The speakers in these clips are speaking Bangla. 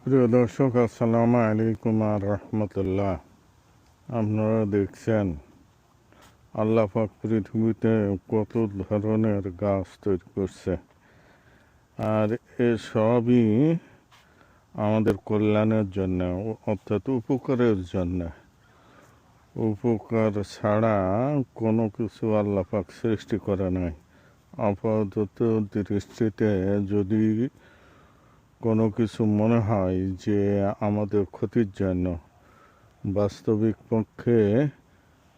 প্রিয় দর্শক, আসসালামু আলাইকুম আর রহমতুল্লাহ। আপনারা দেখছেন আল্লাহ পাক পৃথিবীতে কত ধরনের গাছ তৈরি করছে, আর এসবই আমাদের কল্যাণের জন্য, অর্থাৎ উপকারের জন্য। উপকার ছাড়া কোনো কিছু আল্লাহ পাক সৃষ্টি করে নাই। আপাতত দৃষ্টিতে যদি কোনো কিছু মনে হয় যে আমাদের ক্ষতির জন্য, বাস্তবিক পক্ষে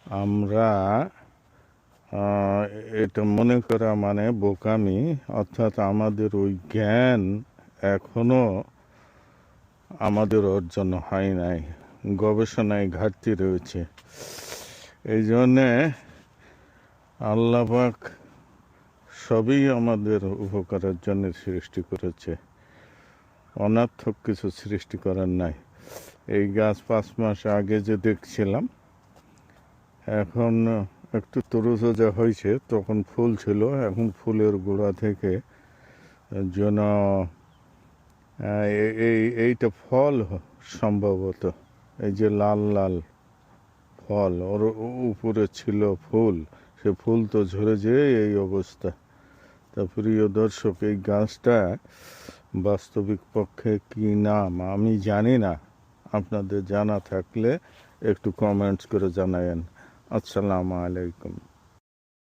আমরা এটা মনে করা মানে বোকামি, অর্থাৎ আমাদের ওই জ্ঞান এখনো আমাদের অর্জন হয় নাই, গবেষণায় ঘাটতি রয়েছে। এই জন্যে আল্লাহ পাক সবই আমাদের উপকারের জন্য সৃষ্টি করেছে, অনর্থক কিছু সৃষ্টি করার নাই। এই গাছ 5 মাস আগে যে দেখছিলাম, এখন একটু তরুতাজা হয়েছে, তখন ফুল ছিল, এখন ফুলের গোড়া থেকে যেন এইটা ফল সম্ভবত, এই যে লাল লাল ফল, ওর উপরে ছিল ফুল, সে ফুল তো ঝরে যেয়ে এই অবস্থা। তা প্রিয় দর্শক, এই গাছটা বাস্তবিক পক্ষে কী নাম আমি জানি না, আপনাদের জানা থাকলে একটু কমেন্টস করে জানায়েন। আসসালামু আলাইকুম।